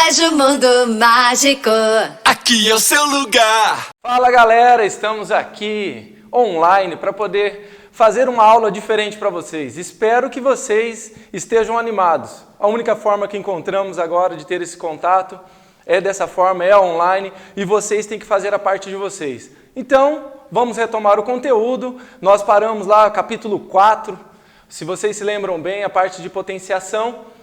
Colégio Mundo Mágico. Aqui é o seu lugar. Fala galera, estamos aqui online para poder fazer uma aula diferente para vocês. Espero que vocês estejam animados. A única forma que encontramos agora de ter esse contato é dessa forma, é online, e vocês têm que fazer a parte de vocês. Então, vamos retomar o conteúdo. Nós paramos lá, capítulo 4, se vocês se lembram bem, a parte de potenciação.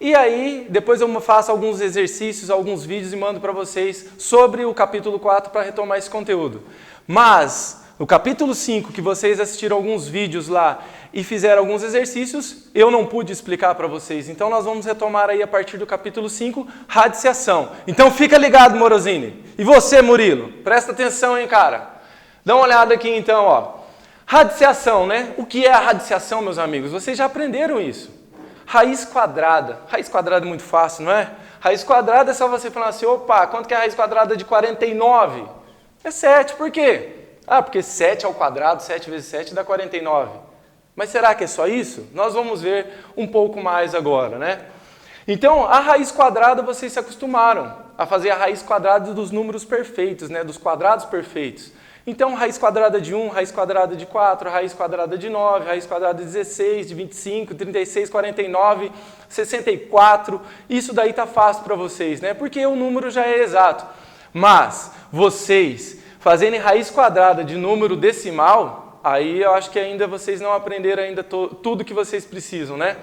E aí, depois eu faço alguns exercícios, alguns vídeos e mando para vocês sobre o capítulo 4 para retomar esse conteúdo. Mas, no capítulo 5, que vocês assistiram alguns vídeos lá e fizeram alguns exercícios, eu não pude explicar para vocês. Então, nós vamos retomar aí a partir do capítulo 5, radiciação. Então, fica ligado, Morosini. E você, Murilo? Presta atenção, hein, cara? Dá uma olhada aqui, então, ó. Radiciação, né? O que é a radiciação, meus amigos? Vocês já aprenderam isso. Raiz quadrada. Raiz quadrada é muito fácil, não é? Raiz quadrada é só você falar assim, opa, quanto que é a raiz quadrada de 49? É 7, por quê? Ah, porque 7 ao quadrado, 7 vezes 7 dá 49. Mas será que é só isso? Nós vamos ver um pouco mais agora, né? Então, a raiz quadrada, vocês se acostumaram a fazer a raiz quadrada dos números perfeitos, né? Dos quadrados perfeitos. Então, raiz quadrada de 1, raiz quadrada de 4, raiz quadrada de 9, raiz quadrada de 16, de 25, 36, 49, 64. Isso daí tá fácil para vocês, né? Porque o número já é exato. Mas vocês fazerem raiz quadrada de número decimal, aí eu acho que ainda vocês não aprenderam ainda tudo que vocês precisam, né?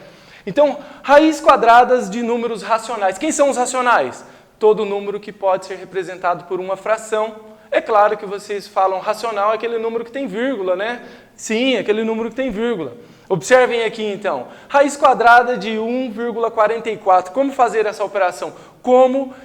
Então, raiz quadradas de números racionais. Quem são os racionais? Todo número que pode ser representado por uma fração. É claro que vocês falam racional é aquele número que tem vírgula, né? Sim, aquele número que tem vírgula. Observem aqui então, raiz quadrada de 1,44. Como fazer essa operação? Como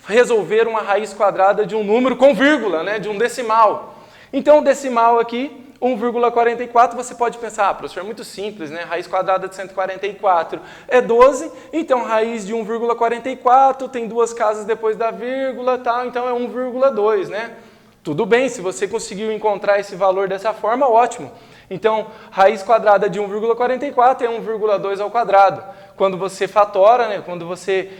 resolver uma raiz quadrada de um número com vírgula, né? De um decimal. Então o decimal aqui, 1,44, você pode pensar, professor, é muito simples, né? Raiz quadrada de 144 é 12, então raiz de 1,44 tem duas casas depois da vírgula, tal, então é 1,2, né? Tudo bem, se você conseguiu encontrar esse valor dessa forma, ótimo. Então, raiz quadrada de 1,44 é 1,2 ao quadrado. Quando você fatora, né, quando você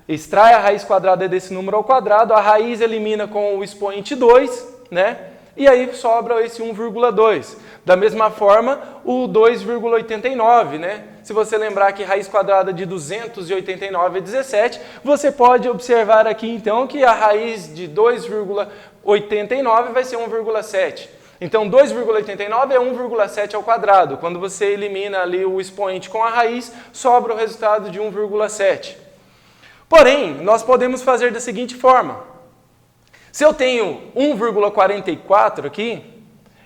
extrai a raiz quadrada desse número ao quadrado, a raiz elimina com o expoente 2, né? E aí sobra esse 1,2. Da mesma forma, o 2,89, né? Se você lembrar que raiz quadrada de 289 é 17, você pode observar aqui então que a raiz de 2,89 vai ser 1,7. Então 2,89 é 1,7 ao quadrado. Quando você elimina ali o expoente com a raiz, sobra o resultado de 1,7. Porém, nós podemos fazer da seguinte forma. Se eu tenho 1,44 aqui,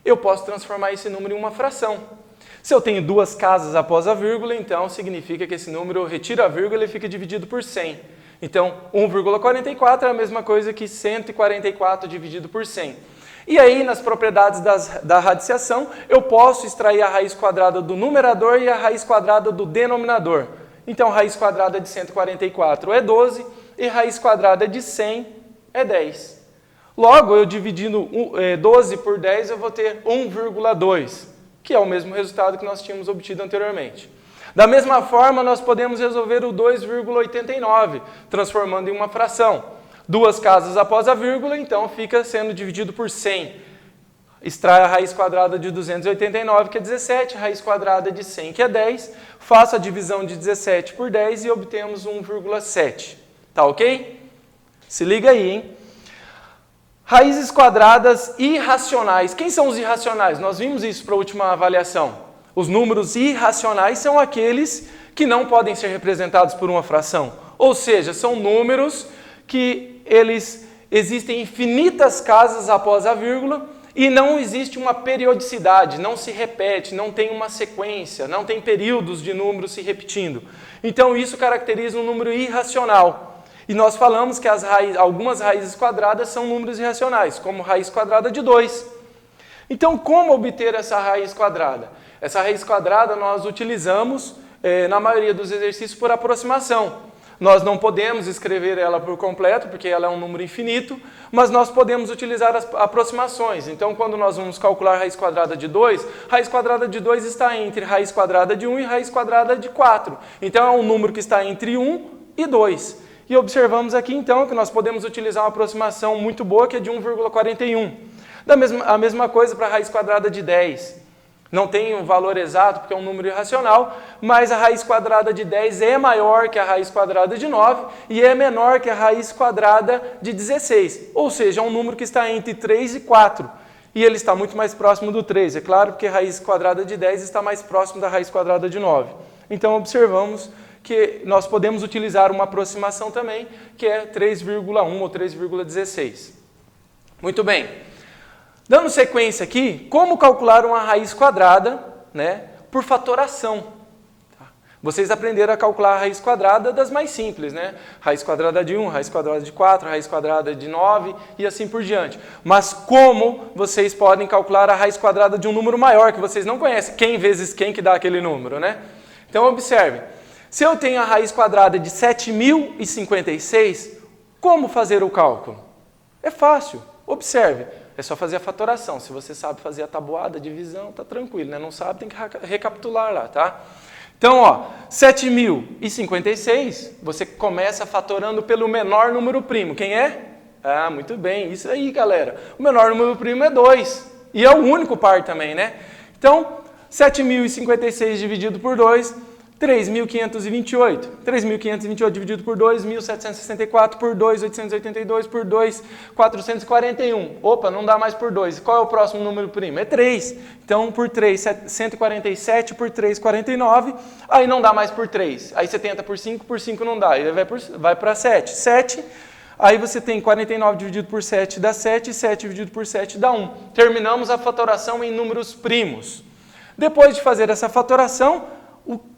eu posso transformar esse número em uma fração. Se eu tenho duas casas após a vírgula, então significa que esse número, eu retiro a vírgula e fica dividido por 100. Então, 1,44 é a mesma coisa que 144 dividido por 100. E aí, nas propriedades da radiciação, eu posso extrair a raiz quadrada do numerador e a raiz quadrada do denominador. Então, raiz quadrada de 144 é 12 e raiz quadrada de 100 é 10. Logo, eu dividindo 12 por 10, eu vou ter 1,2, que é o mesmo resultado que nós tínhamos obtido anteriormente. Da mesma forma, nós podemos resolver o 2,89, transformando em uma fração. Duas casas após a vírgula, então fica sendo dividido por 100. Extrai a raiz quadrada de 289, que é 17, raiz quadrada de 100, que é 10. Faço a divisão de 17 por 10 e obtemos 1,7. Tá ok? Se liga aí, hein? Raízes quadradas irracionais. Quem são os irracionais? Nós vimos isso para a última avaliação. Os números irracionais são aqueles que não podem ser representados por uma fração. Ou seja, são números que existem infinitas casas após a vírgula e não existe uma periodicidade, não se repete, não tem uma sequência, não tem períodos de números se repetindo. Então isso caracteriza um número irracional. E nós falamos que algumas raízes quadradas são números irracionais, como raiz quadrada de 2. Então, como obter essa raiz quadrada? Essa raiz quadrada nós utilizamos, na maioria dos exercícios, por aproximação. Nós não podemos escrever ela por completo, porque ela é um número infinito, mas nós podemos utilizar as aproximações. Então, quando nós vamos calcular raiz quadrada de 2, raiz quadrada de 2 está entre raiz quadrada de 1 e raiz quadrada de 4. Então, é um número que está entre 1 e 2. E observamos aqui, então, que nós podemos utilizar uma aproximação muito boa, que é de 1,41. A mesma coisa para a raiz quadrada de 10. Não tem um valor exato, porque é um número irracional, mas a raiz quadrada de 10 é maior que a raiz quadrada de 9 e é menor que a raiz quadrada de 16. Ou seja, é um número que está entre 3 e 4. E ele está muito mais próximo do 3, é claro, porque a raiz quadrada de 10 está mais próximo da raiz quadrada de 9. Então, observamos que nós podemos utilizar uma aproximação também, que é 3,1 ou 3,16. Muito bem. Dando sequência aqui, como calcular uma raiz quadrada, né, por fatoração? Vocês aprenderam a calcular a raiz quadrada das mais simples, né? Raiz quadrada de 1, raiz quadrada de 4, raiz quadrada de 9 e assim por diante. Mas como vocês podem calcular a raiz quadrada de um número maior que vocês não conhecem? Quem vezes quem que dá aquele número, né? Então, observe. Se eu tenho a raiz quadrada de 7.056, como fazer o cálculo? É fácil. Observe. É só fazer a fatoração. Se você sabe fazer a tabuada, a divisão, tá tranquilo, né? Não sabe, tem que recapitular lá, tá? Então, ó, 7.056, você começa fatorando pelo menor número primo. Quem é? Ah, muito bem, isso aí, galera. O menor número primo é 2. E é o único par também, né? Então, 7.056 dividido por 2, 3.528. 3.528 dividido por 2, 1.764 por 2, 882 por 2, 441. Opa, não dá mais por 2. Qual é o próximo número primo? É 3. Então, por 3, 147 por 3, 49. Aí não dá mais por 3. Aí 70 por 5 não dá. Aí vai para 7. 7. Aí você tem 49 dividido por 7 dá 7, 7 dividido por 7 dá 1. Terminamos a fatoração em números primos. Depois de fazer essa fatoração,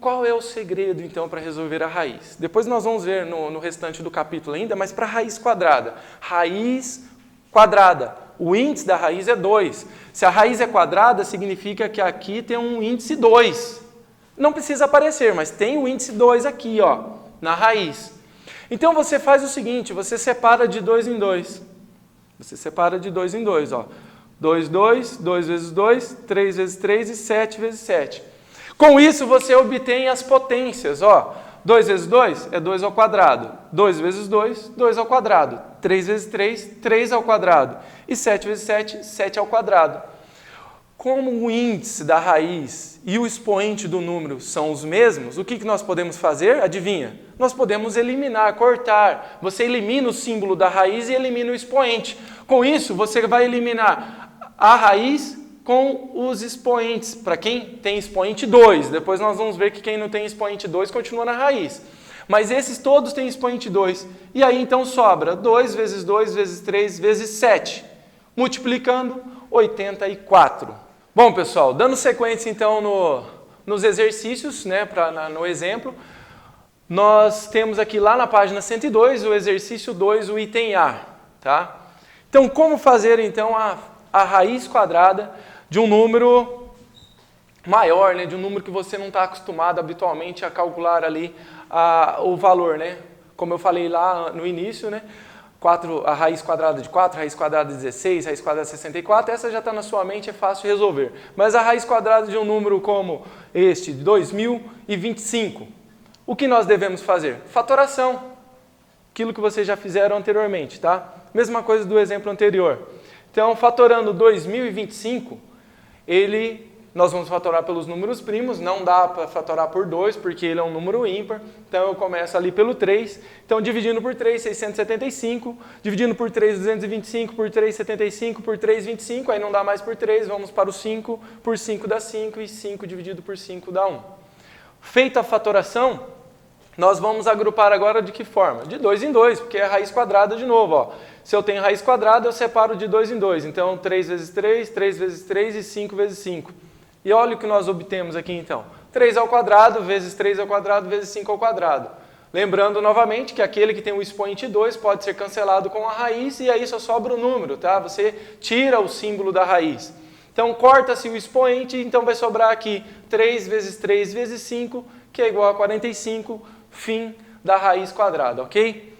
qual é o segredo, então, para resolver a raiz? Depois nós vamos ver no restante do capítulo ainda, mas para a raiz quadrada. Raiz quadrada. O índice da raiz é 2. Se a raiz é quadrada, significa que aqui tem um índice 2. Não precisa aparecer, mas tem o índice 2 aqui, ó, na raiz. Então, você faz o seguinte, você separa de 2 em 2. Você separa de 2 em 2, ó. 2, 2, 2 vezes 2, 3 vezes 3 e 7 vezes 7. Com isso, você obtém as potências, ó. 2 vezes 2 é 2 ao quadrado. 2 vezes 2, 2 ao quadrado. 3 vezes 3, 3 ao quadrado. E 7 vezes 7, 7 ao quadrado. Como o índice da raiz e o expoente do número são os mesmos, o que nós podemos fazer? Adivinha? Nós podemos eliminar, cortar. Você elimina o símbolo da raiz e elimina o expoente. Com isso, você vai eliminar a raiz com os expoentes, para quem tem expoente 2. Depois nós vamos ver que quem não tem expoente 2 continua na raiz. Mas esses todos têm expoente 2. E aí então sobra 2 vezes 2 vezes 3 vezes 7. Multiplicando, 84. Bom, pessoal, dando sequência então nos exercícios, né, no exemplo, nós temos aqui lá na página 102 o exercício 2, o item A. Tá? Então, como fazer então a raiz quadrada de um número maior, né, de um número que você não está acostumado habitualmente a calcular ali o valor, né? Como eu falei lá no início, né? A raiz quadrada de 4, a raiz quadrada de 16, a raiz quadrada de 64, essa já está na sua mente, é fácil de resolver. Mas a raiz quadrada de um número como este, 2025, o que nós devemos fazer? Fatoração. Aquilo que vocês já fizeram anteriormente, tá? Mesma coisa do exemplo anterior. Então, fatorando 2025, nós vamos fatorar pelos números primos, não dá para fatorar por 2, porque ele é um número ímpar, então eu começo ali pelo 3, então dividindo por 3, 675, dividindo por 3, 225, por 3, 75, por 3, 25, aí não dá mais por 3, vamos para o 5, por 5 dá 5, e 5 dividido por 5 dá 1. Feita a fatoração, nós vamos agrupar agora de que forma? De 2 em 2, porque é a raiz quadrada de novo, ó. Se eu tenho raiz quadrada, eu separo de 2 em 2. Então, 3 vezes 3, 3 vezes 3 e 5 vezes 5. E olha o que nós obtemos aqui, então. 3 ao quadrado vezes 3 ao quadrado vezes 5 ao quadrado. Lembrando novamente que aquele que tem o expoente 2 pode ser cancelado com a raiz e aí só sobra o número, tá? Você tira o símbolo da raiz. Então, corta-se o expoente, então vai sobrar aqui 3 vezes 3 vezes 5, que é igual a 45, fim da raiz quadrada, ok?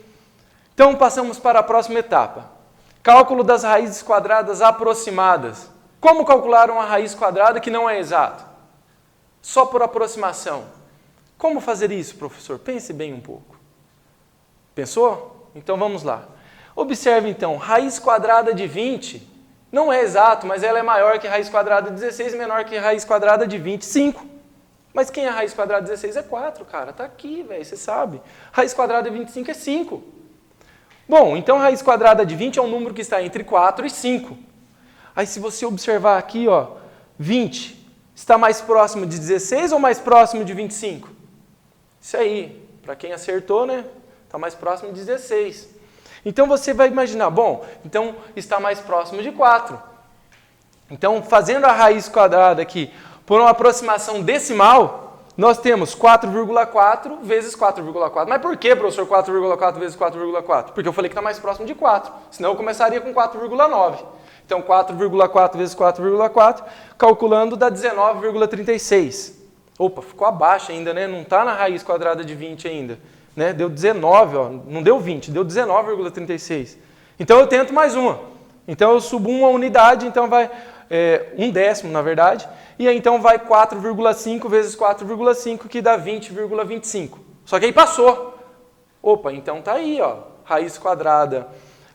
Então, passamos para a próxima etapa. Cálculo das raízes quadradas aproximadas. Como calcular uma raiz quadrada que não é exata? Só por aproximação. Como fazer isso, professor? Pense bem um pouco. Pensou? Então vamos lá. Observe então, raiz quadrada de 20 não é exato, mas ela é maior que raiz quadrada de 16 e menor que raiz quadrada de 25. Mas quem é raiz quadrada de 16 é 4, cara. Tá aqui, velho, você sabe. Raiz quadrada de 25 é 5. Bom, então raiz quadrada de 20 é um número que está entre 4 e 5. Aí se você observar aqui, ó, 20 está mais próximo de 16 ou mais próximo de 25? Isso aí, para quem acertou, né? Está mais próximo de 16. Então você vai imaginar, bom, então está mais próximo de 4. Então, fazendo a raiz quadrada aqui por uma aproximação decimal, nós temos 4,4 vezes 4,4. Mas por que, professor, 4,4 vezes 4,4? Porque eu falei que está mais próximo de 4. Senão eu começaria com 4,9. Então, 4,4 vezes 4,4, calculando, dá 19,36. Opa, ficou abaixo ainda, né? Não está na raiz quadrada de 20 ainda. Né? Deu 19, ó. Não deu 20, deu 19,36. Então, eu tento mais uma. Então, eu subo uma unidade, então vai um décimo, na verdade. E aí, então, vai 4,5 vezes 4,5, que dá 20,25. Só que aí passou. Opa, então tá aí, ó. Raiz quadrada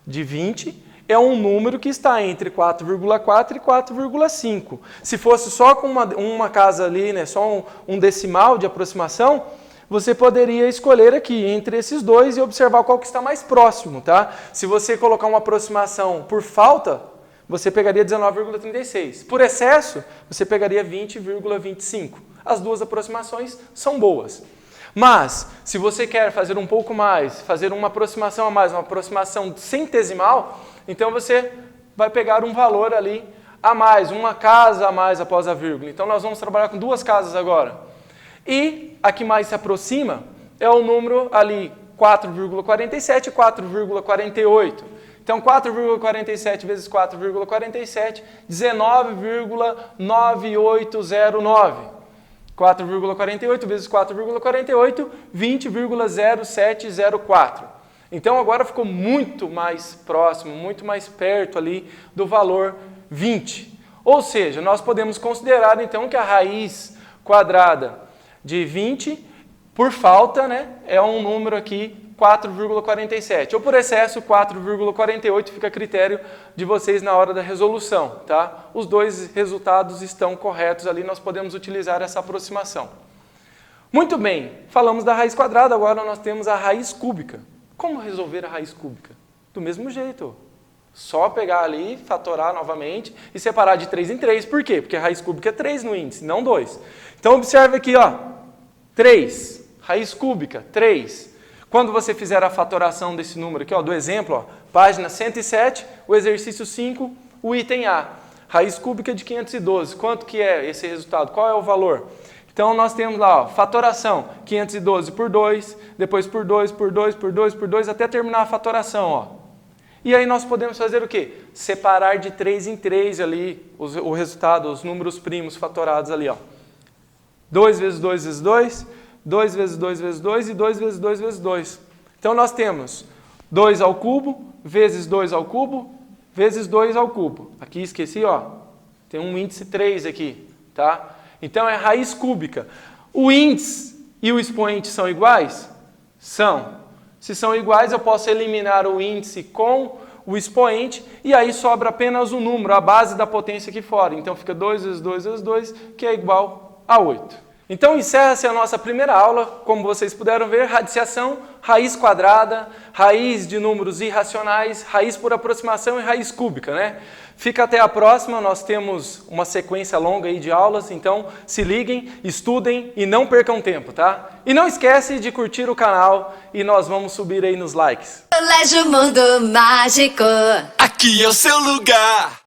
de 20 é um número que está entre 4,4 e 4,5. Se fosse só com uma casa ali, né, só um decimal de aproximação, você poderia escolher aqui entre esses dois e observar qual que está mais próximo, tá? Se você colocar uma aproximação por falta, você pegaria 19,36. Por excesso, você pegaria 20,25. As duas aproximações são boas. Mas, se você quer fazer um pouco mais, fazer uma aproximação a mais, uma aproximação centesimal, então você vai pegar um valor ali a mais, uma casa a mais após a vírgula. Então nós vamos trabalhar com duas casas agora. E a que mais se aproxima é o número ali 4,47 e 4,48. Então 4,47 vezes 4,47, 19,9809. 4,48 vezes 4,48, 20,0704. Então agora ficou muito mais próximo, muito mais perto ali do valor 20. Ou seja, nós podemos considerar então que a raiz quadrada de 20, por falta, né, é um número aqui 4,47. Ou por excesso, 4,48 fica a critério de vocês na hora da resolução, tá? Os dois resultados estão corretos ali, nós podemos utilizar essa aproximação. Muito bem, falamos da raiz quadrada, agora nós temos a raiz cúbica. Como resolver a raiz cúbica? Do mesmo jeito. Só pegar ali, fatorar novamente e separar de 3 em 3. Por quê? Porque a raiz cúbica é 3 no índice, não 2. Então observe aqui, ó, 3, raiz cúbica, 3. Quando você fizer a fatoração desse número aqui, ó, do exemplo, ó, página 107, o exercício 5, o item A. Raiz cúbica de 512. Quanto que é esse resultado? Qual é o valor? Então nós temos lá, ó, fatoração, 512 por 2, depois por 2, por 2, por 2, por 2, até terminar a fatoração, ó. E aí nós podemos fazer o quê? Separar de 3 em 3 ali o resultado, os números primos fatorados ali, ó. 2 vezes 2 vezes 2, 2 vezes 2 vezes 2 e 2 vezes 2 vezes 2. Então nós temos 2 ao cubo, vezes 2 ao cubo, vezes 2 ao cubo. Aqui esqueci, ó, tem um índice 3 aqui, tá? Então é raiz cúbica. O índice e o expoente são iguais? São. Se são iguais, eu posso eliminar o índice com o expoente e aí sobra apenas o número, a base da potência aqui fora. Então fica 2 vezes 2 vezes 2, que é igual a 8. Então encerra-se a nossa primeira aula, como vocês puderam ver, radiciação, raiz quadrada, raiz de números irracionais, raiz por aproximação e raiz cúbica, né? Fica até a próxima, nós temos uma sequência longa aí de aulas, então se liguem, estudem e não percam tempo, tá? E não esquece de curtir o canal e nós vamos subir aí nos likes. Colégio Mundo Mágico. Aqui é o seu lugar.